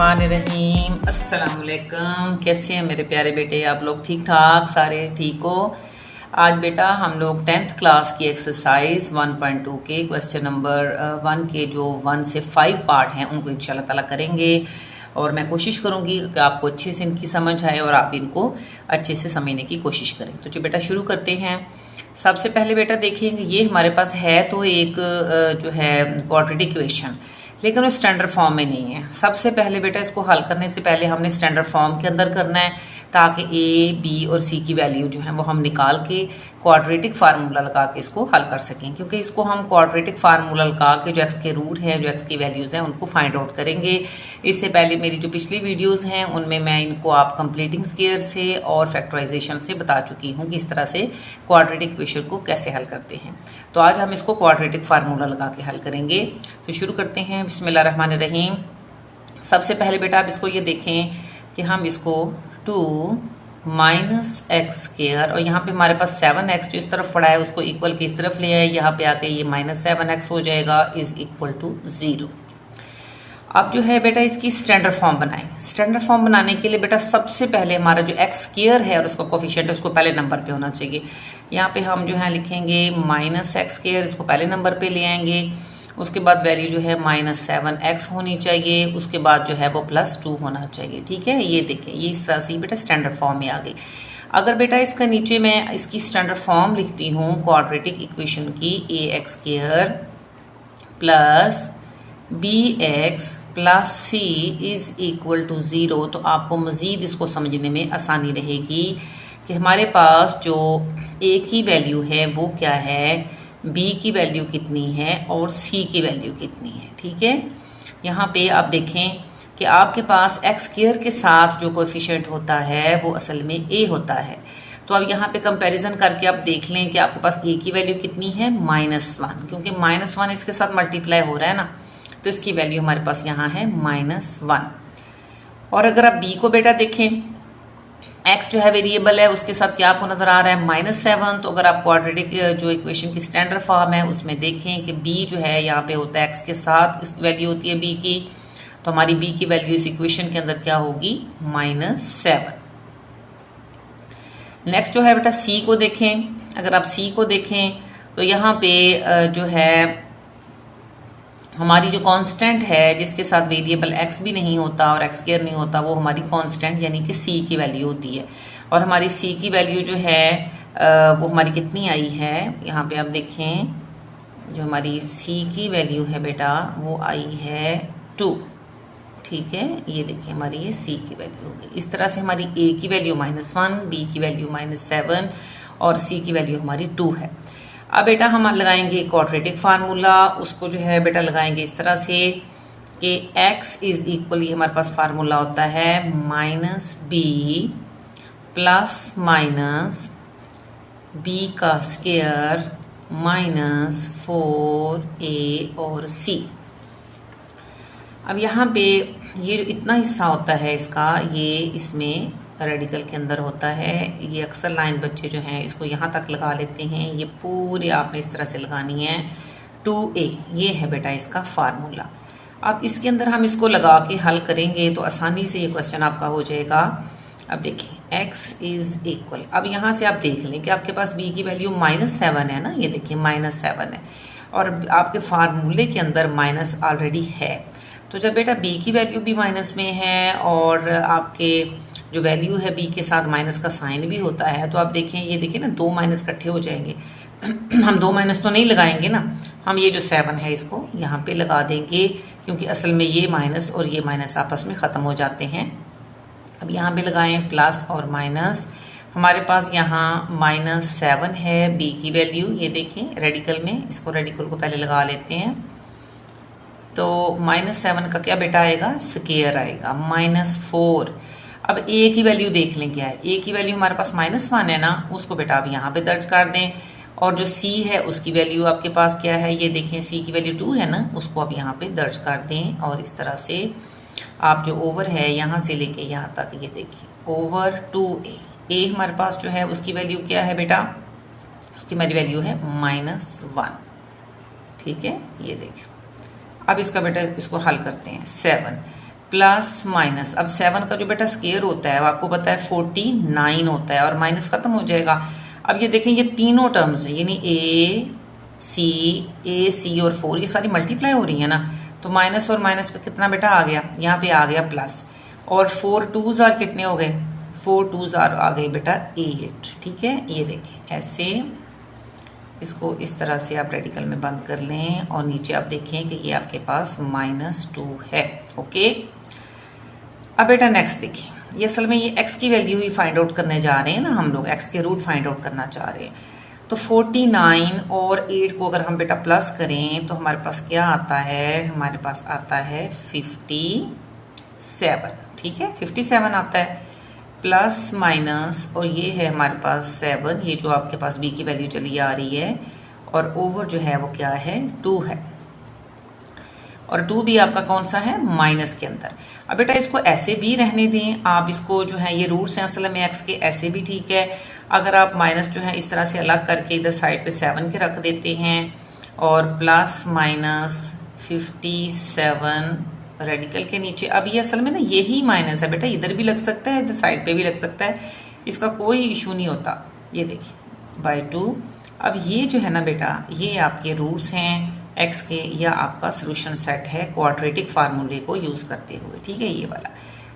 बिस्मिल्लाहिर्रहमानिर्रहीम। अस्सलाम वालेकुम। कैसे हैं मेरे प्यारे बेटे? आप लोग ठीक ठाक सारे ठीक हो? आज बेटा हम लोग 10th क्लास की एक्सरसाइज 1.2 के क्वेश्चन नंबर 1 के जो 1 से 5 पार्ट हैं उनको इंशाल्लाह ताला करेंगे और मैं कोशिश करूंगी कि आपको अच्छे से इनकी समझ आए और आप इनको अच्छे से समझने की कोशिश करें। तो जो बेटा शुरू करते हैं। सबसे पहले बेटा देखेंगे, ये हमारे पास है तो एक जो है क्वाड्रेटिक इक्वेशन, लेकिन वो स्टैंडर्ड फॉर्म में नहीं है। सबसे पहले बेटा इसको हल करने से पहले हमने स्टैंडर्ड फॉर्म के अंदर करना है ताकि ए, बी और सी की वैल्यू जो है वो हम निकाल के क्वाड्रेटिक फार्मूला लगा के इसको हल कर सकें, क्योंकि इसको हम क्वाड्रेटिक फार्मूला लगा के जो एक्स के रूट हैं, जो एक्स की वैल्यूज़ हैं उनको फाइंड आउट करेंगे। इससे पहले मेरी जो पिछली वीडियोस हैं उनमें मैं इनको आप कंप्लीटिंग स्क्वायर से और फैक्टराइजेशन से बता चुकी हूँ कि इस तरह से क्वाड्रेटिक इक्वेशन को कैसे हल करते हैं। तो आज हम इसको क्वाड्रेटिक फार्मूला लगा के हल करेंगे। तो शुरू करते हैं। बिस्मिल्लाहिर्रहमानिर्रहीम। सबसे पहले बेटा आप इसको ये देखें कि हम इसको 2 माइनस एक्स स्क्वायर, और यहाँ पे हमारे पास 7x जो इस तरफ पड़ा है उसको इक्वल के इस तरफ ले आए, यहाँ पे आके ये -7x हो जाएगा इज इक्वल टू 0। अब जो है बेटा इसकी स्टैंडर्ड फॉर्म बनाएं। स्टैंडर्ड फॉर्म बनाने के लिए बेटा सबसे पहले हमारा जो एक्स स्क्वायर है और उसका कोफिशिएंट है उसको पहले नंबर पे होना चाहिए। यहाँ पे हम जो है लिखेंगे -x स्क्वायर, इसको पहले नंबर पे ले आएंगे। उसके बाद वैल्यू जो है -7x होनी चाहिए, उसके बाद जो है वो +2 होना चाहिए। ठीक है, ये देखें ये इस तरह से बेटा स्टैंडर्ड फॉर्म में आ गई। अगर बेटा इसका नीचे मैं इसकी स्टैंडर्ड फॉर्म लिखती हूँ क्वाड्रेटिक इक्वेशन की, ax² plus bx plus c is equal to 0, तो आपको मजीद इसको समझने में आसानी रहेगी कि हमारे पास जो a की वैल्यू है वो क्या है, b की वैल्यू कितनी है और c की वैल्यू कितनी है। ठीक है, यहाँ पे आप देखें कि आपके पास एक्स स्क्वायर के साथ जो कोएफिशिएंट होता है वो असल में a होता है। तो अब यहाँ पे कंपैरिजन करके आप देख लें कि आपके पास a की वैल्यू कितनी है, -1, क्योंकि -1 इसके साथ मल्टीप्लाई हो रहा है ना, तो इसकी वैल्यू हमारे पास यहाँ है -1। और अगर आप b को बेटा देखें, x जो है वेरिएबल है, उसके साथ क्या आपको नजर आ रहा है -7। तो अगर आप क्वाड्रेटिक जो इक्वेशन की स्टैंडर्ड फॉर्म है उसमें देखें कि b जो है यहाँ पे होता है x के साथ, इसकी वैल्यू होती है b की, तो हमारी b की वैल्यू इस इक्वेशन के अंदर क्या होगी, -7। नेक्स्ट जो है बेटा c को देखें। अगर आप c को देखें तो यहाँ पे जो है हमारी जो कांस्टेंट है जिसके साथ वेरिएबल x भी नहीं होता और x स्क्वायर नहीं होता, वो हमारी कांस्टेंट यानी कि c की वैल्यू होती है। और हमारी c की वैल्यू जो है वो हमारी कितनी आई है, यहाँ पे आप देखें जो हमारी c की वैल्यू है बेटा वो आई है 2। ठीक है, ये देखिए हमारी ये c की वैल्यू हो गई। इस तरह से हमारी a की वैल्यू -1, b की वैल्यू -7 और c की वैल्यू हमारी 2 है। अब बेटा हम लगाएंगे क्वाड्रेटिक फार्मूला, उसको जो है बेटा लगाएंगे इस तरह से कि x इज इक्वल, ये हमारे पास फार्मूला होता है -b प्लस माइनस b का स्क्वायर -4a और c। अब यहाँ पे ये जो इतना हिस्सा होता है इसका, ये इसमें रेडिकल के अंदर होता है। ये अक्सर लाइन बच्चे जो हैं इसको यहाँ तक लगा लेते हैं, ये पूरी आपने इस तरह से लगानी है 2a। ये है बेटा इसका फार्मूला। अब इसके अंदर हम इसको लगा के हल करेंगे तो आसानी से ये क्वेश्चन आपका हो जाएगा। अब देखिए x इज इक्वल, अब यहाँ से आप देख लें कि आपके पास b की वैल्यू -7 है ना, ये देखिए -7 है और आपके फार्मूले के अंदर माइनस ऑलरेडी है। तो जब बेटा b की वैल्यू भी माइनस में है और आपके जो वैल्यू है b के साथ माइनस का साइन भी होता है, तो आप देखें ये देखिए ना 2 माइनस इकट्ठे हो जाएंगे। हम 2 माइनस तो नहीं लगाएंगे ना, हम ये जो 7 है इसको यहाँ पे लगा देंगे, क्योंकि असल में ये माइनस और ये माइनस आपस में ख़त्म हो जाते हैं। अब यहाँ पे लगाएं प्लस और माइनस, हमारे पास यहाँ -7 है b की वैल्यू, ये देखें रेडिकल में, इसको रेडिकल को पहले लगा लेते हैं। तो -7 का क्या बेटा आएगा, स्क्वायर आएगा -4। अब a की वैल्यू देख लें क्या है, a की वैल्यू हमारे पास -1 है ना, उसको बेटा आप यहाँ पे दर्ज कर दें। और जो c है उसकी वैल्यू आपके पास क्या है, ये देखें c की वैल्यू 2 है ना, उसको आप यहाँ पे दर्ज कर दें। और इस तरह से आप जो ओवर है यहाँ से लेके यहाँ तक, ये देखिए ओवर 2a, a हमारे पास जो है उसकी वैल्यू क्या है बेटा, उसकी मेरी वैल्यू है -1। ठीक है, ये देखिए अब इसका बेटा इसको हल करते हैं। 7 प्लस माइनस, अब 7 का जो बेटा स्क्वायर होता है वो आपको पता है 49 होता है और माइनस खत्म हो जाएगा। अब ये देखें ये तीनों टर्म्स हैं यानी ए सी और 4 ये सारी मल्टीप्लाई हो रही है ना, तो माइनस और माइनस पे कितना बेटा आ गया, यहाँ पे आ गया प्लस, और 4 2s आर कितने हो गए, 4 2s आर आ गए बेटा 8। ठीक है, ये देखें ऐसे इसको इस तरह से आप रेडिकल में बंद कर लें और नीचे आप देखें कि ये आपके पास -2 है। ओके, अब बेटा नेक्स्ट देखिए, ये असल में ये x की वैल्यू ही फाइंड आउट करने जा रहे हैं ना, हम लोग x के रूट फाइंड आउट करना चाह रहे हैं। तो 49 और 8 को अगर हम बेटा प्लस करें तो हमारे पास क्या आता है, हमारे पास आता है 57। ठीक है, 57 आता है, प्लस माइनस और ये है हमारे पास 7, ये जो आपके पास b की वैल्यू चली आ रही है, और ओवर जो है वो क्या है 2 है, और 2 भी आपका कौन सा है, माइनस के अंदर। अब बेटा इसको ऐसे भी रहने दें आप, इसको जो है ये रूट्स हैं असल में x के, ऐसे भी ठीक है। अगर आप माइनस जो है इस तरह से अलग करके इधर साइड पे 7 के रख देते हैं और प्लस माइनस 57 रेडिकल के नीचे, अब ये असल में ना यही माइनस है बेटा, इधर भी लग सकता है इधर साइड पे भी लग सकता है, इसका कोई इशू नहीं होता। ये देखिए बाय 2। अब ये जो है ना बेटा ये आपके रूट्स हैं x के, या आपका सोल्यूशन सेट है क्वाड्रेटिक फार्मूले को यूज़ करते हुए। ठीक है, ये वाला।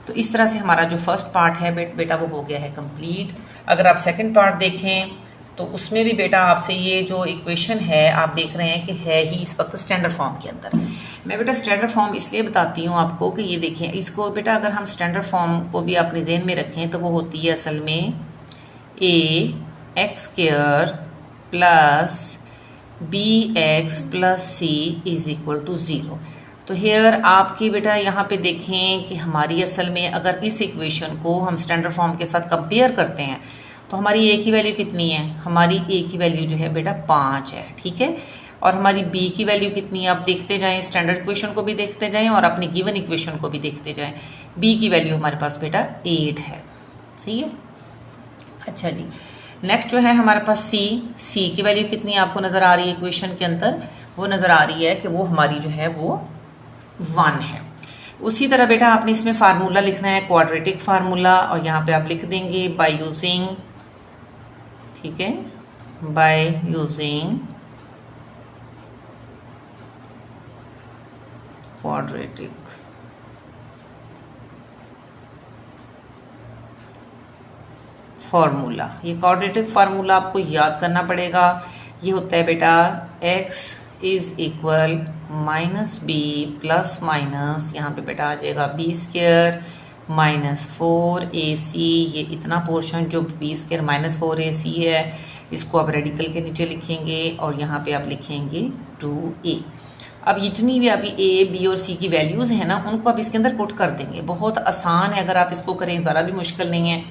तो इस तरह से हमारा जो फर्स्ट पार्ट है बेटा वो हो गया है कंप्लीट। अगर आप सेकंड पार्ट देखें तो उसमें भी बेटा आपसे ये जो इक्वेशन है आप देख रहे हैं कि है ही इस वक्त स्टैंडर्ड फॉर्म के अंदर। मैं बेटा स्टैंडर्ड फॉर्म इसलिए बताती हूँ आपको कि ये देखें, इसको बेटा अगर हम स्टैंडर्ड फॉर्म को भी अपने ज़हन में रखें तो वो होती है असल में ax² plus bx plus c is equal to 0। तो हेयर आपकी बेटा यहाँ पे देखें कि हमारी असल में अगर इस इक्वेशन को हम स्टैंडर्ड फॉर्म के साथ कंपेयर करते हैं तो हमारी a की वैल्यू कितनी है, हमारी a की वैल्यू जो है बेटा 5 है। ठीक है, और हमारी b की वैल्यू कितनी है आप देखते जाएं, स्टैंडर्ड इक्वेशन को भी देखते जाएं और अपनी गिवन इक्वेशन को भी देखते जाएं। b की वैल्यू हमारे पास बेटा 8 है। सही है, अच्छा जी। नेक्स्ट जो है हमारे पास c की वैल्यू कितनी आपको नजर आ रही है इक्वेशन के अंदर, वो नजर आ रही है कि वो हमारी जो है वो 1 है। उसी तरह बेटा आपने इसमें फार्मूला लिखना है क्वाड्रेटिक फार्मूला, और यहाँ पे आप लिख देंगे बाय यूजिंग, ठीक है, बाय यूजिंग क्वाड्रेटिक फार्मूला। ये क्वाड्रेटिक फार्मूला आपको याद करना पड़ेगा। ये होता है बेटा x is equal -b plus minus, यहाँ पे बेटा आ जाएगा b² माइनस 4ac, ये इतना पोर्शन जो b² माइनस 4ac है इसको आप रेडिकल के नीचे लिखेंगे और यहाँ पे आप लिखेंगे 2a। अब जितनी भी अभी a, b और c की वैल्यूज है ना उनको आप इसके अंदर पुट कर देंगे। बहुत आसान है, अगर आप इसको करें ज़रा भी मुश्किल नहीं है।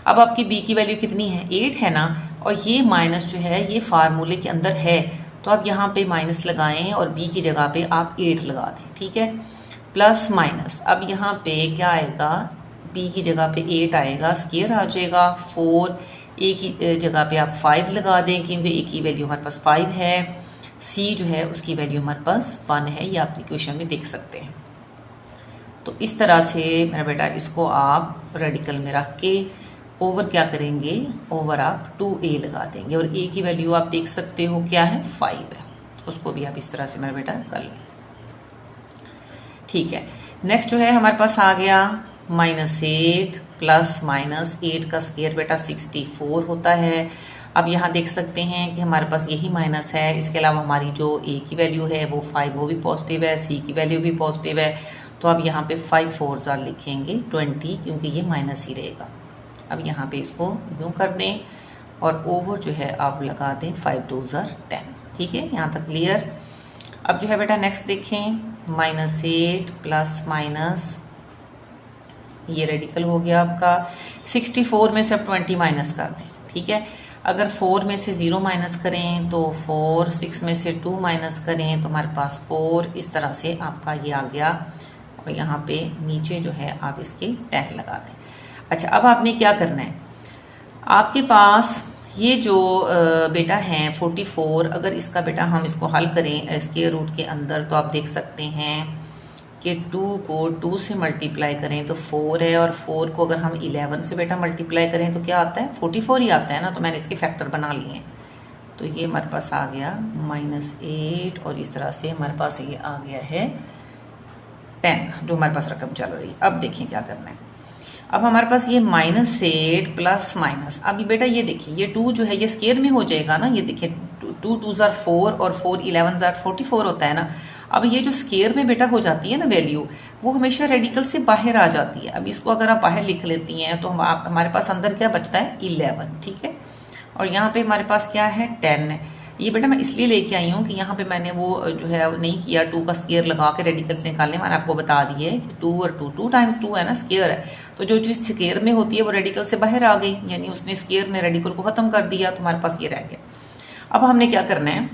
अब आपकी b की वैल्यू कितनी है, 8 है ना, और ये माइनस जो है ये फार्मूले के अंदर है, तो आप यहाँ पे माइनस लगाएं और b की जगह पे आप 8 लगा दें। ठीक है, प्लस माइनस, अब यहाँ पे क्या आएगा, b की जगह पे 8 आएगा, स्क्वायर आ जाएगा 4, a की जगह पे आप 5 लगा दें क्योंकि a की वैल्यू हमारे पास 5 है, c जो है उसकी वैल्यू हमारे पास 1 है, ये आप इक्वेशन में देख सकते हैं। तो इस तरह से मेरा बेटा इसको आप रेडिकल में रख के ओवर क्या करेंगे, ओवर आप 2a लगा देंगे, और a की वैल्यू आप देख सकते हो क्या है 5 है, उसको भी आप इस तरह से मेरा बेटा कर लें। ठीक है, नेक्स्ट जो है हमारे पास आ गया -8 प्लस माइनस 8 का स्क्वायर बेटा 64 होता है। अब यहाँ देख सकते हैं कि हमारे पास यही माइनस है, इसके अलावा हमारी जो a की वैल्यू है वो 5 वो भी पॉजिटिव है, c की वैल्यू भी पॉजिटिव है, तो अब यहाँ पे 5 4s लिखेंगे 20 क्योंकि ये माइनस ही रहेगा। अब यहाँ पे इसको यूँ कर दें और ओवर जो है आप लगा दें 5 2s 10। ठीक है, यहाँ तक क्लियर। अब जो है बेटा नेक्स्ट देखें, -8 प्लस माइनस, ये रेडिकल हो गया आपका, 64 में से अब 20 माइनस कर दें। ठीक है, अगर 4 में से 0 माइनस करें तो 4, 6 में से 2 माइनस करें तो हमारे पास 4, इस तरह से आपका ये आ गया, और यहाँ पे नीचे जो है आप इसके 10 लगा दें। अच्छा, अब आपने क्या करना है, आपके पास ये जो बेटा है 44, अगर इसका बेटा हम इसको हल करें इसके रूट के अंदर तो आप देख सकते हैं कि 2 को 2 से मल्टीप्लाई करें तो 4 है, और 4 को अगर हम 11 से बेटा मल्टीप्लाई करें तो क्या आता है, 44 ही आता है ना। तो मैंने इसके फैक्टर बना लिए हैं, तो ये हमारे पास आ गया -8, और इस तरह से हमारे पास ये आ गया है 10, जो हमारे पास रकम चल रही है। अब देखिए क्या करना है। अब हमारे पास ये -8 प्लस माइनस, अभी बेटा ये देखिए ये 2 जो है ये स्केयर में हो जाएगा ना। ये देखिए 2 2s are 4 और 4 11s are 44 होता है ना। अब ये जो स्केयर में बेटा हो जाती है ना वैल्यू, वो हमेशा रेडिकल से बाहर आ जाती है। अब इसको अगर आप बाहर लिख लेती हैं तो हमारे पास अंदर क्या बचता है, 11, ठीक है। और यहाँ पे हमारे पास क्या है, 10 है। ये बेटा मैं इसलिए लेके आई हूँ कि यहाँ पे मैंने वो जो है नहीं किया 2 का स्केयर लगा के रेडिकल से निकालने। मैंने आपको बता दिए कि 2 और 2 टाइम्स 2 है ना, स्केयर है। तो जो चीज़ स्केयर में होती है वो रेडिकल से बाहर आ गई, यानी उसने स्केयर में रेडिकल को खत्म कर दिया, तो हमारे पास ये रह गया। अब हमने क्या करना है,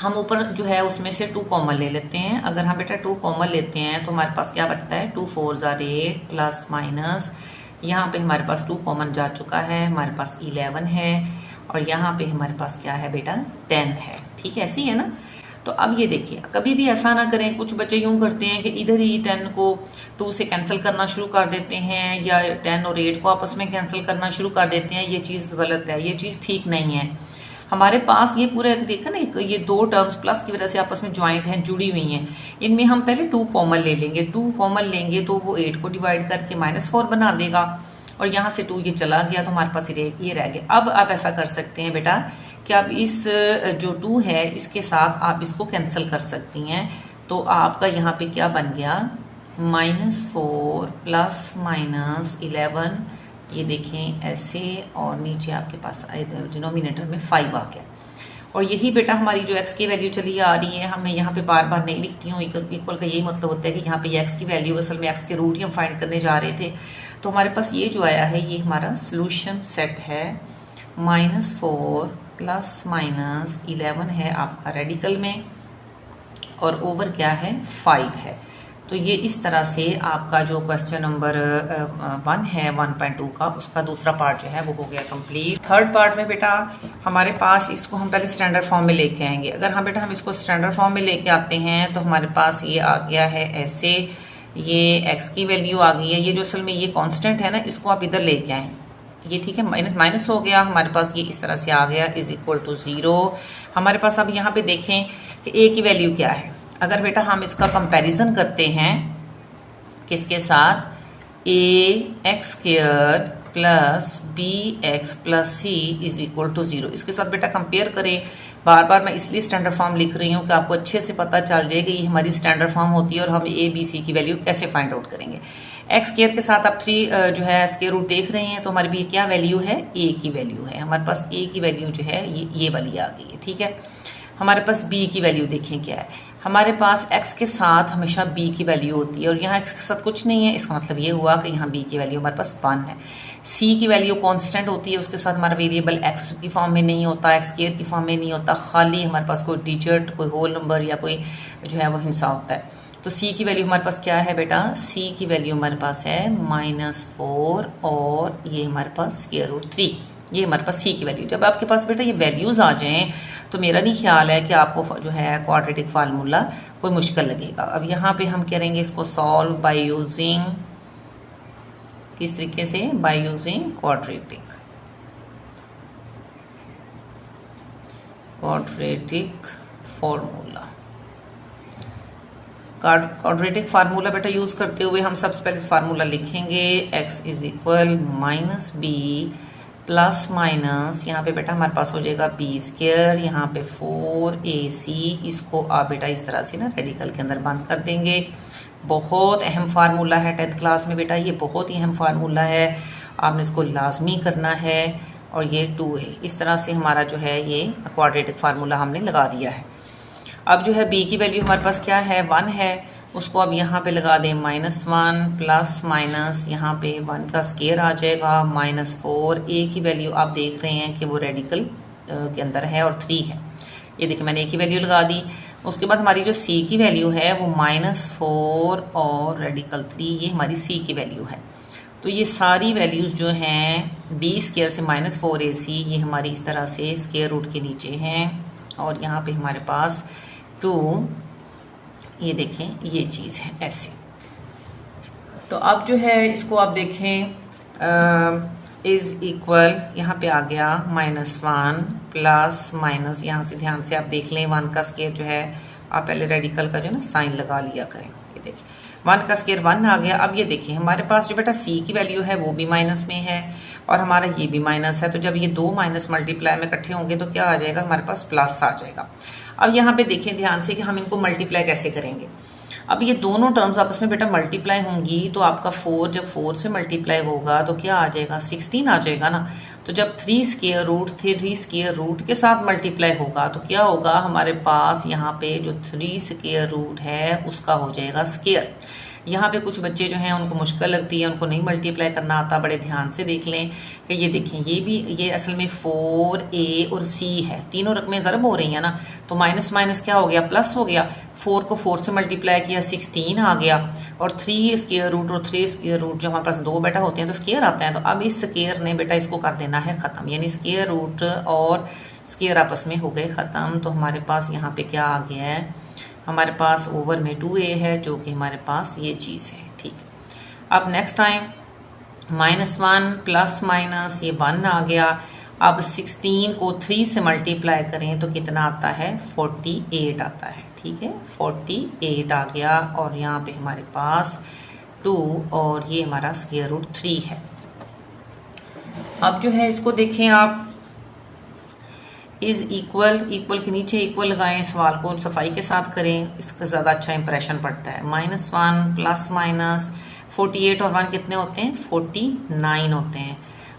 हम ऊपर जो है उसमें से 2 कॉमन ले लेते हैं। अगर हम बेटा 2 कॉमन लेते हैं तो हमारे पास क्या बचता है, 2 4s are 8 प्लस माइनस, यहाँ पे हमारे पास 2 कॉमन जा चुका है, हमारे पास 11 है, और यहाँ पे हमारे पास क्या है बेटा, 10 है, ठीक है। ऐसे ही है ना। तो अब ये देखिए, कभी भी ऐसा ना करें, कुछ बच्चे यूं करते हैं कि इधर ही 10 को 2 से कैंसिल करना शुरू कर देते हैं, या 10 और 8 को आपस में कैंसिल करना शुरू कर देते हैं। ये चीज़ गलत है, ये चीज़ ठीक नहीं है। हमारे पास ये पूरा देखा ना, ये 2 टर्म्स प्लस की वजह से आपस में ज्वाइंट हैं, जुड़ी हुई हैं। इनमें हम पहले 2 कॉमन ले लेंगे। 2 कॉमन लेंगे तो वो 8 को डिवाइड करके -4 बना देगा, और यहाँ से 2 ये चला गया, तो हमारे पास ये रह गया। अब आप ऐसा कर सकते हैं बेटा कि आप इस जो 2 है इसके साथ आप इसको कैंसिल कर सकती हैं। तो आपका यहाँ पे क्या बन गया, -4 प्लस -11, ये देखें ऐसे, और नीचे आपके पास डिनोमिनेटर में 5 आ गया। और यही बेटा हमारी जो x की वैल्यू चली आ रही है, हमें यहाँ पे बार बार नहीं लिखती हूँ, इक्वल का यही मतलब होता है कि यहाँ पे x की वैल्यू, असल में x के रूट ही हम फाइंड करने जा रहे थे। तो हमारे पास ये जो आया है ये हमारा सोल्यूशन सेट है। -4 प्लस -11 है आपका रेडिकल में, और ओवर क्या है, 5 है। तो ये इस तरह से आपका जो क्वेश्चन नंबर 1 है 1.2 का, उसका दूसरा पार्ट जो है वो हो गया कंप्लीट। थर्ड पार्ट में बेटा हमारे पास, इसको हम पहले स्टैंडर्ड फॉर्म में लेके आएंगे। अगर हम बेटा हम इसको स्टैंडर्ड फॉर्म में लेके आते हैं तो हमारे पास ये आ गया है ऐसे, ये x की वैल्यू आ गई है। ये जो असल में ये कांस्टेंट है ना, इसको आप इधर लेके आए, ये ठीक है, माइनस हो गया हमारे पास, ये इस तरह से आ गया =0। हमारे पास अब यहाँ पे देखें कि a की वैल्यू क्या है। अगर बेटा हम इसका कंपैरिजन करते हैं किसके साथ, ax² plus bx plus c =0, इसके साथ बेटा कंपेयर करें। बार बार मैं इसलिए स्टैंडर्ड फॉर्म लिख रही हूँ कि आपको अच्छे से पता चल जाए कि ये हमारी स्टैंडर्ड फॉर्म होती है और हम a b c की वैल्यू कैसे फाइंड आउट करेंगे। x² के साथ आप 3 जो है स्क्वायर रूट देख रहे हैं, तो हमारी भी क्या वैल्यू है, a की वैल्यू है। हमारे पास a की वैल्यू जो है ये वाली आ गई है, ठीक है। हमारे पास b की वैल्यू देखें क्या है, हमारे पास x के साथ हमेशा b की वैल्यू होती है, और यहाँ x के साथ कुछ नहीं है। इसका मतलब ये हुआ कि यहाँ b की वैल्यू हमारे पास 1 है। c की वैल्यू कांस्टेंट होती है, उसके साथ हमारा वेरिएबल x की फॉर्म में नहीं होता, x² की फॉर्म में नहीं होता, खाली हमारे पास कोई डिजिट, कोई होल नंबर या कोई जो है वो हिस्सा होता है। तो c की वैल्यू हमारे पास क्या है बेटा, c की वैल्यू हमारे पास है -4, और ये हमारे पास √3, ये हमारे पास c की वैल्यू। जब आपके पास बेटा ये वैल्यूज आ जाएं तो मेरा नहीं ख्याल है कि आपको जो है क्वाड्रेटिक फार्मूला कोई मुश्किल लगेगा। अब यहाँ पे हम करेंगे इसको सॉल्व बाय यूजिंग, किस तरीके से, by using quadratic formula. Quadratic formula बेटा यूज करते हुए हम सबसे पहले फार्मूला लिखेंगे, x = -b प्लस माइनस, यहाँ पे बेटा हमारे पास हो जाएगा b², यहाँ पे 4ac, इसको आप बेटा इस तरह से ना रेडिकल के अंदर बंद कर देंगे। बहुत अहम फार्मूला है 10th क्लास में बेटा, ये बहुत ही अहम फार्मूला है, आपने इसको लाजमी करना है। और ये 2 है, इस तरह से हमारा जो है ये क्वाड्रेटिक फार्मूला हमने लगा दिया है। अब जो है b की वैल्यू हमारे पास क्या है, 1 है, उसको अब यहाँ पे लगा दें -1 प्लस माइनस, यहाँ पे 1 का स्केयर आ जाएगा, -4। a की वैल्यू आप देख रहे हैं कि वो रेडिकल के अंदर है और 3 है। ये देखिए मैंने a की वैल्यू लगा दी। उसके बाद हमारी जो c की वैल्यू है वो -4 और रेडिकल 3, ये हमारी c की वैल्यू है। तो ये सारी वैल्यूज जो हैं b² से -4ac, ये हमारी इस तरह से स्क्वायर रूट के नीचे हैं, और यहाँ पे हमारे पास 2 ये देखें ये चीज़ है ऐसे। तो अब जो है इसको आप देखें इज इक्वल, यहाँ पे आ गया -1 प्लस माइनस, यहाँ से ध्यान से आप देख लें 1 का स्केयर जो है, आप पहले रेडिकल का जो ना साइन लगा लिया करें। ये देखिए 1 का स्केयर 1 आ गया। अब ये देखिए हमारे पास जो बेटा c की वैल्यू है वो भी माइनस में है और हमारा ये भी माइनस है, तो जब ये दो माइनस मल्टीप्लाई में इकट्ठे होंगे तो क्या आ जाएगा, हमारे पास प्लस आ जाएगा। अब यहाँ पे देखें ध्यान से कि हम इनको मल्टीप्लाई कैसे करेंगे। अब ये दोनों टर्म्स आपस में बेटा मल्टीप्लाई होंगी तो आपका 4 जब 4 से मल्टीप्लाई होगा तो क्या आ जाएगा, 16 आ जाएगा ना। तो जब 3 स्क्वायर रूट 3 स्क्वायर रूट के साथ मल्टीप्लाई होगा तो क्या होगा, हमारे पास यहाँ पे जो 3 स्क्वायर रूट है उसका हो जाएगा स्क्वायर। यहाँ पे कुछ बच्चे जो हैं उनको मुश्किल लगती है, उनको नहीं मल्टीप्लाई करना आता, बड़े ध्यान से देख लें कि ये देखें ये भी, ये असल में 4a और c है, तीनों रकमें ज़रब हो रही हैं ना, तो माइनस माइनस क्या हो गया, प्लस हो गया। 4 को 4 से मल्टीप्लाई किया 16 आ गया, और 3 स्क्वायर रूट और 3 स्क्वायर रूट जो हमारे पास दो बेटा होते हैं तो स्क्वायर आते हैं। तो अब इस स्क्वायर ने बेटा इसको कर देना है ख़त्म, यानी स्क्वायर रूट और स्क्वायर आपस में हो गए ख़त्म। तो हमारे पास यहाँ पे क्या आ गया है, हमारे पास ओवर में 2a है जो कि हमारे पास ये चीज़ है। ठीक, अब नेक्स्ट टाइम -1 प्लस माइनस ये 1 आ गया। अब 16 को 3 से मल्टीप्लाई करें तो कितना आता है, 48 आता है। ठीक है, 48 आ गया और यहाँ पे हमारे पास 2 और ये हमारा स्क्वायर रूट 3 है। अब जो है इसको देखें आप, इज इक्वल, इक्वल के नीचे इक्वल लगाएं, सवाल को सफाई के साथ करें, इसका ज़्यादा अच्छा इंप्रेशन पड़ता है। -1 प्लस माइनस 48 और 1 कितने होते हैं, 49 होते हैं।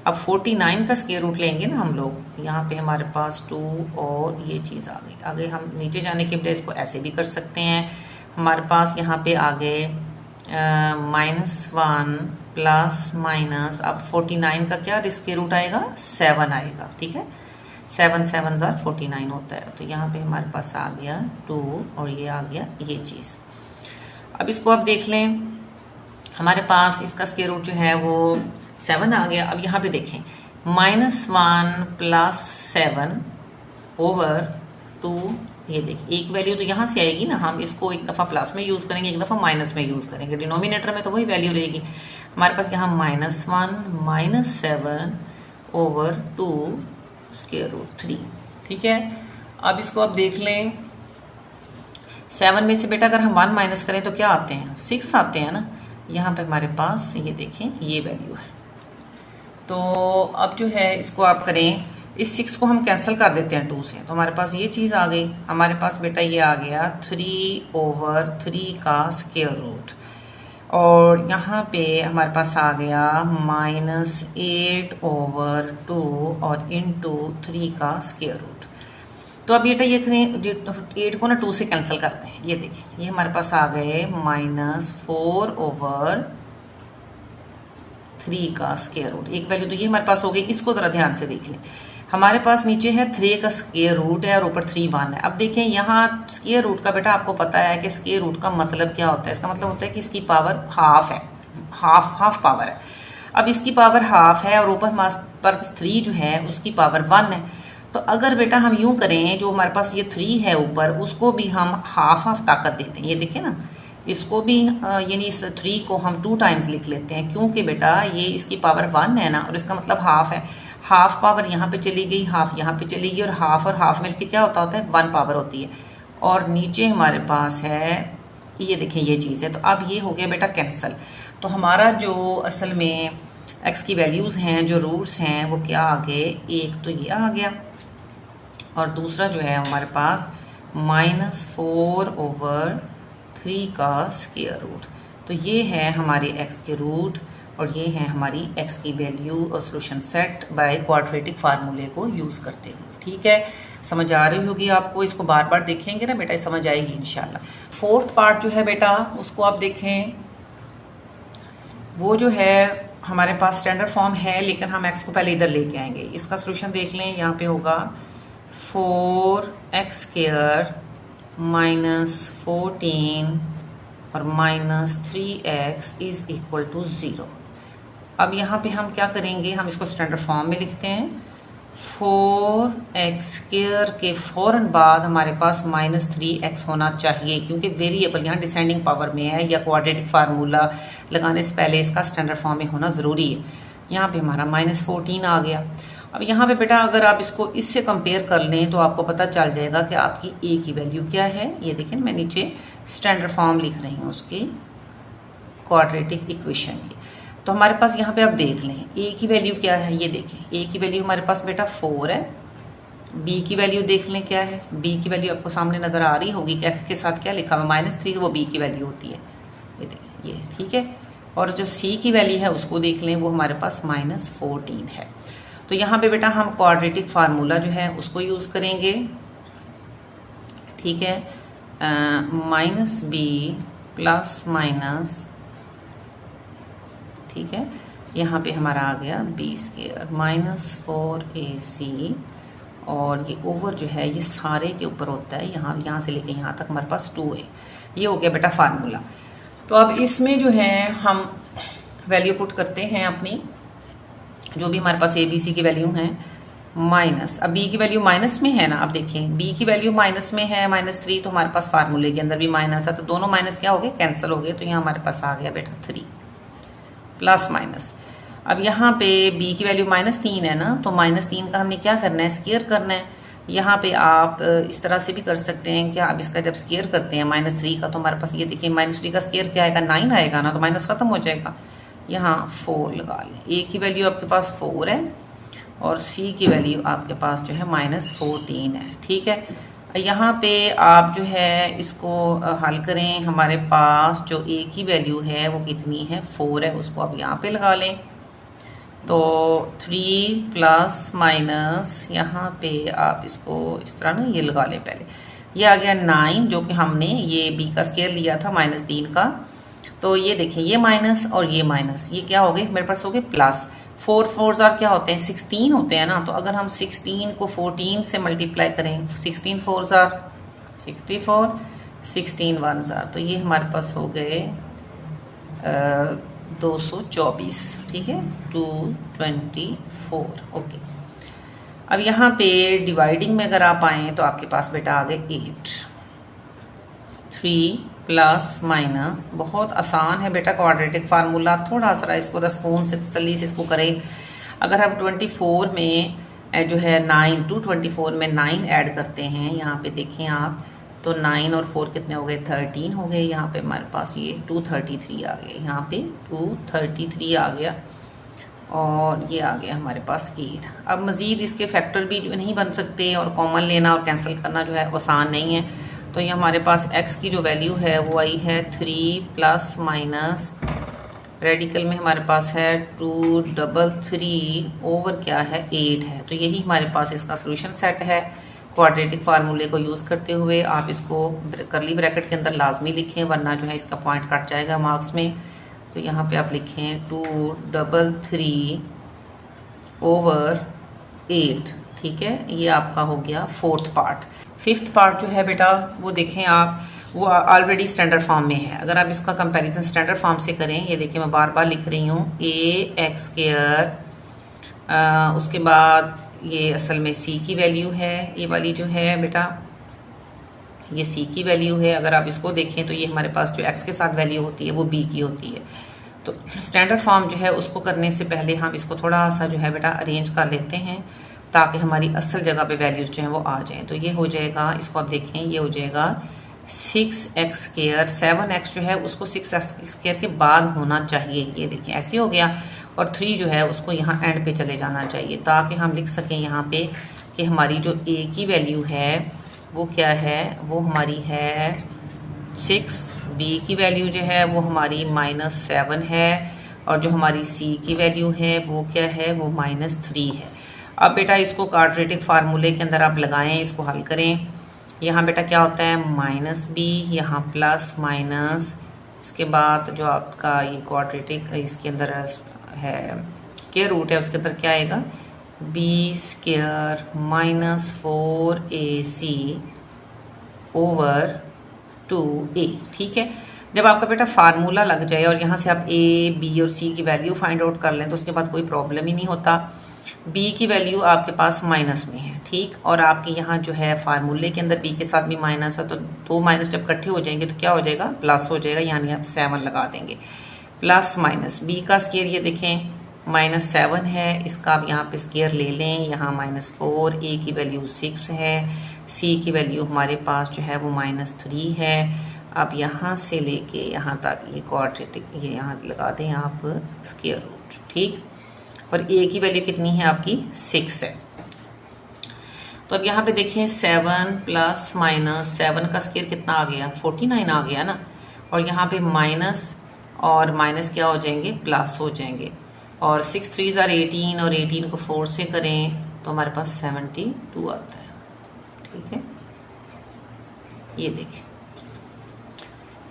अब 49 का स्क्वायर रूट लेंगे ना हम लोग, यहाँ पे हमारे पास 2 और ये चीज़ आ गई। आगे हम नीचे जाने के बजाय इसको ऐसे भी कर सकते हैं। हमारे पास यहाँ पे आ गए -1 प्लस माइनस, अब 49 का क्या स्क्वायर रूट आएगा, 7 आएगा। ठीक है, 7 7 49 होता है। तो यहाँ पे हमारे पास आ गया 2 और ये आ गया ये चीज़। अब इसको आप देख लें, हमारे पास इसका स्क्वायर रूट जो है वो 7 आ गया। अब यहाँ पे देखें -1 प्लस 7 ओवर 2, ये देखिए एक वैल्यू तो यहाँ से आएगी ना, हम इसको एक दफ़ा प्लस में यूज़ करेंगे, एक दफ़ा माइनस में यूज़ करेंगे, डिनोमिनेटर में तो वही वैल्यू रहेगी। हमारे पास यहाँ -1 -7 ओवर 2 स्क्वायर रूट 3। ठीक है, अब इसको आप देख लें, 7 में से बेटा अगर हम 1 माइनस करें तो क्या आते हैं, 6 आते हैं ना। यहाँ पे हमारे पास ये देखें ये वैल्यू है। तो अब जो है इसको आप करें, इस 6 को हम कैंसिल कर देते हैं 2 से, तो हमारे पास ये चीज़ आ गई। हमारे पास बेटा ये आ गया 3 ओवर 3 का स्क्वायर रूट, और यहाँ पे हमारे पास आ गया -8 ओवर 2 और इंटू 3 का स्क्वायर रूट। तो अब बेटा ये 8 को ना 2 से कैंसिल करते हैं, ये देखिए ये हमारे पास आ गए -4 ओवर 3 का स्क्वायर रूट। एक वैल्यू तो ये हमारे पास हो गई, इसको ज़रा ध्यान से देख लें। हमारे पास नीचे है 3 का स्क्वायर रूट है और ऊपर 3 1 है। अब देखें यहाँ स्क्वायर रूट का बेटा आपको पता है कि स्क्वायर रूट का मतलब क्या होता है, इसका मतलब होता है कि इसकी पावर हाफ है, हाफ पावर है। अब इसकी पावर हाफ है और ऊपर पर 3 जो है उसकी पावर 1 है। तो अगर बेटा हम यूं करें, जो हमारे पास ये 3 है ऊपर, उसको भी हम हाफ ताकत देते हैं, ये देखें ना, इसको भी यानी इस 3 को हम 2 टाइम्स लिख लेते हैं, क्योंकि बेटा ये इसकी पावर 1 है ना और इसका मतलब हाफ है। हाफ पावर यहाँ पे चली गई, हाफ यहाँ पे चली गई, और हाफ मिलके क्या होता है 1 पावर होती है। और नीचे हमारे पास है ये देखें ये चीज़ है। तो अब ये हो गया बेटा कैंसल। तो हमारा जो असल में x की वैल्यूज़ हैं, जो रूट्स हैं, वो क्या आ गए, एक तो ये आ गया और दूसरा जो है हमारे पास -4 ओवर 3 का स्क्वायर रूट। तो ये है हमारे x के रूट और ये है हमारी x की वैल्यू और सॉल्यूशन सेट बाय क्वाड्रेटिक फार्मूले को यूज़ करते हुए। ठीक है, समझ आ रही होगी आपको, इसको बार बार देखेंगे ना बेटा, समझ आएगी इंशाल्लाह। 4th पार्ट जो है बेटा उसको आप देखें, वो जो है हमारे पास स्टैंडर्ड फॉर्म है, लेकिन हम x को पहले इधर लेके आएंगे। इसका सॉल्यूशन देख लें, यहाँ पे होगा 4x स्क्वायर -14 और -3x इज इक्वल टू 0। अब यहाँ पे हम क्या करेंगे, हम इसको स्टैंडर्ड फॉर्म में लिखते हैं। 4x² के फ़ौरन बाद हमारे पास -3x होना चाहिए, क्योंकि वेरिएबल यहाँ डिसेंडिंग पावर में है या क्वाड्रेटिक फार्मूला लगाने से पहले इसका स्टैंडर्ड फॉर्म में होना ज़रूरी है। यहाँ पे हमारा -14 आ गया। अब यहाँ पे बेटा अगर आप इसको इससे कंपेयर कर लें तो आपको पता चल जाएगा कि आपकी ए की वैल्यू क्या है। ये देखें, मैं नीचे स्टैंडर्ड फॉर्म लिख रही हूँ उसकी क्वाड्रेटिक इक्वेशन की। तो हमारे पास यहाँ पे आप देख लें ए की वैल्यू क्या है। ये देखें, ए की वैल्यू हमारे पास बेटा 4 है। बी की वैल्यू देख लें क्या है। बी की वैल्यू आपको सामने नजर आ रही होगी कि एक्स के साथ क्या लिखा हुआ -3, वो बी की वैल्यू होती है। ये देखें, ये ठीक है। और जो सी की वैल्यू है उसको देख लें, वो हमारे पास -14 है। तो यहाँ पे बेटा हम क्वाड्रेटिक फार्मूला जो है उसको यूज करेंगे, ठीक है। -b प्लस माइनस, ठीक है। यहाँ पे हमारा आ गया b² -4ac, और ये ओवर जो है ये सारे के ऊपर होता है, यहाँ से लेके यहाँ तक हमारे पास 2a। ये हो गया बेटा फार्मूला। तो अब इसमें जो है हम वैल्यू पुट करते हैं अपनी, जो भी हमारे पास ABC की वैल्यू है माइनस। अब B की वैल्यू माइनस में है ना, अब देखें B की वैल्यू माइनस में है -3, तो हमारे पास फार्मूले के अंदर भी माइनस है, तो दोनों माइनस क्या हो गए, कैंसिल हो गए। तो यहाँ हमारे पास आ गया बेटा 3 प्लस माइनस। अब यहाँ पे B की वैल्यू -3 है ना, तो -3 का हमने क्या करना है, स्क्वायर करना है। यहाँ पे आप इस तरह से भी कर सकते हैं कि आप इसका जब स्क्वायर करते हैं -3 का, तो हमारे पास ये देखिए -3 का स्क्वायर क्या आएगा, 9 आएगा ना, तो माइनस खत्म हो जाएगा। यहाँ 4 लगा लें। ए की वैल्यू आपके पास 4 है और सी की वैल्यू आपके पास जो है -14 है, ठीक है। यहाँ पे आप जो है इसको हल करें, हमारे पास जो ए की वैल्यू है वो कितनी है, 4 है, उसको आप यहाँ पे लगा लें। तो 3 प्लस माइनस, यहाँ पे आप इसको इस तरह ना ये लगा लें पहले। ये आ गया 9, जो कि हमने ये बी का स्केयर लिया था -3 का। तो ये देखें, ये माइनस और ये माइनस, ये क्या हो गए मेरे पास, हो गए प्लस। 4 4 क्या होते हैं, 16 होते हैं ना। तो अगर हम 16 को 14 से मल्टीप्लाई करें, 16 4 64, 16 1 तो ये हमारे पास हो गए 224, ठीक है, 224। ओके, अब यहाँ पे डिवाइडिंग में अगर आप आए तो आपके पास बेटा आ गए 8। 3 प्लस माइनस, बहुत आसान है बेटा क्वाड्रेटिक फार्मूला। थोड़ा सा इसको रसून से तसल्ली से इसको करें। अगर हम 24 में जो है 9 टू 24 में 9 ऐड करते हैं, यहाँ पे देखें आप, तो 9 और 4 कितने हो गए, 13 हो गए। यहाँ पे हमारे पास ये 233 आ गए, यहाँ पे 233 आ गया, और ये आ गया हमारे पास 8। अब मज़ीद इसके फैक्टर भी जो नहीं बन सकते, और कॉमन लेना और कैंसिल करना जो है आसान नहीं है। तो ये हमारे पास x की जो वैल्यू है वो आई है 3 प्लस माइनस, रेडिकल में हमारे पास है 233 ओवर क्या है 8 है। तो यही हमारे पास इसका सोल्यूशन सेट है। क्वाड्रेटिक फार्मूले को यूज़ करते हुए आप इसको करली ब्रैकेट के अंदर लाजमी लिखें, वरना जो है इसका पॉइंट कट जाएगा मार्क्स में। तो यहाँ पे आप लिखें 233 ओवर 8, ठीक है। ये आपका हो गया 4th पार्ट। 5th पार्ट जो है बेटा वो देखें आप, वो ऑलरेडी स्टैंडर्ड फॉर्म में है। अगर आप इसका कंपैरिजन स्टैंडर्ड फॉर्म से करें, ये देखिए मैं बार बार लिख रही हूँ ax², उसके बाद ये असल में c की वैल्यू है, ये वाली जो है बेटा ये c की वैल्यू है। अगर आप इसको देखें तो ये हमारे पास जो x के साथ वैल्यू होती है वो b की होती है। तो स्टैंडर्ड फॉर्म जो है उसको करने से पहले हम इसको थोड़ा सा जो है बेटा अरेंज कर लेते हैं, ताकि हमारी असल जगह पे वैल्यूज जो हैं वो आ जाएं। तो ये हो जाएगा, इसको आप देखें, ये हो जाएगा 6x², 7x जो है उसको 6x² के बाद होना चाहिए। ये देखिए ऐसे हो गया, और 3 जो है उसको यहाँ एंड पे चले जाना चाहिए, ताकि हम लिख सकें यहाँ पे कि हमारी जो a की वैल्यू है वो क्या है, वो हमारी है 6, b की वैल्यू जो है वो हमारी -7 है, और जो हमारी c की वैल्यू है वो क्या है, वो -3 है। अब बेटा इसको क्वाड्रेटिक फार्मूले के अंदर आप लगाएं, इसको हल करें। यहाँ बेटा क्या होता है -b, यहाँ प्लस माइनस, इसके बाद जो आपका ये क्वाड्रेटिक इसके अंदर है स्क्वायर रूट है, उसके अंदर क्या आएगा b² -4ac ओवर 2a, ठीक है। जब आपका बेटा फार्मूला लग जाए और यहाँ से आप a, b और c की वैल्यू फाइंड आउट कर लें तो उसके बाद कोई प्रॉब्लम ही नहीं होता। बी की वैल्यू आपके पास माइनस में है, ठीक, और आपके यहाँ जो है फार्मूले के अंदर बी के साथ भी माइनस है, तो दो माइनस जब इकट्ठे हो जाएंगे तो क्या हो जाएगा, प्लस हो जाएगा, यानी आप 7 लगा देंगे। प्लस माइनस बी का स्केयर ये देखें -7 है, इसका आप यहाँ पे स्केयर ले लें, यहाँ -4, ए की वैल्यू 6 है, सी की वैल्यू हमारे पास जो है वो -3 है। अब यहाँ से लेके यहाँ तक ये क्वाड्रेटिक ये यहाँ लगा दें आप स्केयर रूट, ठीक, और ए की वैल्यू कितनी है आपकी 6 है। तो अब यहाँ पे देखें 7 प्लस माइनस 7 का स्केयर कितना आ गया, 49 आ गया ना, और यहाँ पे माइनस और माइनस क्या हो जाएंगे, प्लस हो जाएंगे, और 6 3 18 और 18 को 4 से करें तो हमारे पास 72 आता है, ठीक है। ये देखें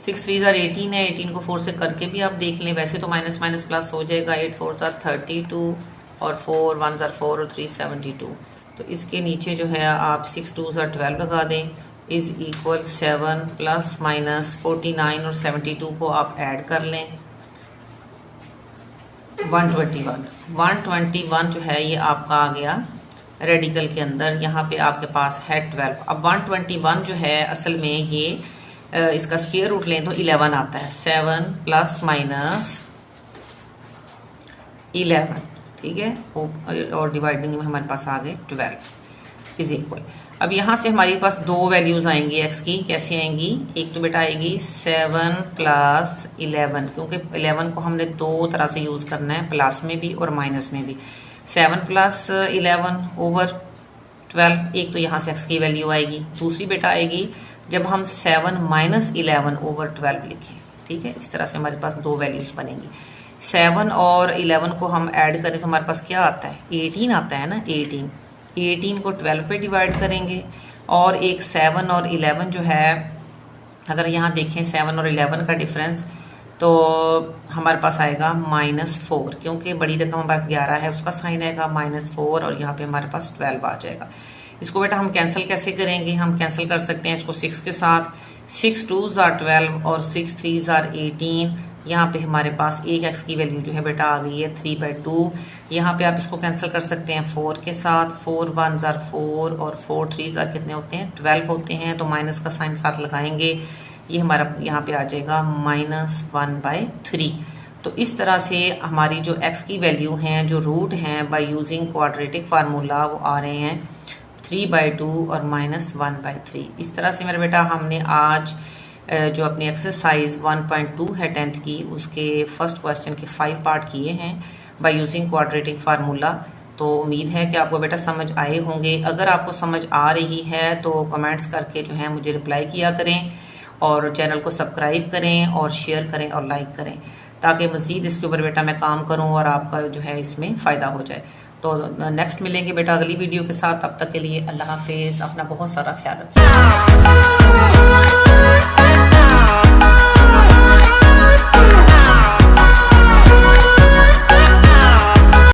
6 3 18 है, 18 को 4 से करके भी आप देख लें, वैसे तो माइनस माइनस प्लस हो जाएगा, 8 4 32 और 4 1 4 और 3 72। तो इसके नीचे जो है आप 6 2 12 लगा दें, इज इक्वल 7 प्लस माइनस 49 और 72 को आप ऐड कर लें, 121 जो है ये आपका आ गया रेडिकल के अंदर, यहाँ पे आपके पास है 12। अब 121 जो है असल में ये इसका स्क्वायर रूट लें तो 11 आता है, 7 प्लस माइनस 11, ठीक है, और डिवाइडिंग में हमारे पास आ गए 12 इज इक्वल। अब यहाँ से हमारे पास दो वैल्यूज आएंगी एक्स की, कैसे आएंगी, एक तो बेटा आएगी 7 प्लस 11, क्योंकि 11 को हमने दो तरह से यूज करना है, प्लस में भी और माइनस में भी। 7 प्लस 11 ओवर 12, एक तो यहाँ से एक्स की वैल्यू आएगी, दूसरी बेटा आएगी जब हम 7 माइनस 11 ओवर 12 लिखें, ठीक है। इस तरह से हमारे पास दो वैल्यूज बनेंगी। 7 और 11 को हम ऐड करें तो हमारे पास क्या आता है, 18 आता है ना, 18 को 12 पे डिवाइड करेंगे, और एक 7 और 11 जो है, अगर यहाँ देखें 7 और 11 का डिफरेंस तो हमारे पास आएगा -4, क्योंकि बड़ी रकम हमारे पास 11 है, उसका साइन आएगा -4, और यहाँ पे हमारे पास 12 आ जाएगा। इसको बेटा हम कैंसिल कैसे करेंगे, हम कैंसिल कर सकते हैं इसको 6 के साथ, 6 2 12 और 6 3 18। यहाँ पे हमारे पास एक एक्स की वैल्यू जो है बेटा आ गई है 3/2। यहाँ पे आप इसको कैंसिल कर सकते हैं 4 के साथ, 4 1 4 और 4 3 कितने होते हैं, 12 होते हैं, तो माइनस का साइन साथ लगाएंगे, ये हमारा यहाँ पे आ जाएगा -1/3। तो इस तरह से हमारी जो एक्स की वैल्यू हैं, जो रूट हैं, बाय यूजिंग क्वाड्रेटिक फार्मूला वो आ रहे हैं 3/2 और -1/3। इस तरह से मेरा बेटा हमने आज जो अपनी एक्सरसाइज 1.2 है 10th की, उसके फर्स्ट क्वेश्चन के 5 पार्ट किए हैं बाय यूजिंग क्वाड्रेटिक फार्मूला। तो उम्मीद है कि आपको बेटा समझ आए होंगे। अगर आपको समझ आ रही है तो कमेंट्स करके जो है मुझे रिप्लाई किया करें, और चैनल को सब्सक्राइब करें और शेयर करें और लाइक करें, ताकि मज़ीद इसके ऊपर बेटा मैं काम करूं और आपका जो है इसमें फ़ायदा हो जाए। तो नेक्स्ट मिलेंगे बेटा अगली वीडियो के साथ, तब तक के लिए अल्लाह हाफिज़, अपना बहुत सारा ख्याल रखिए।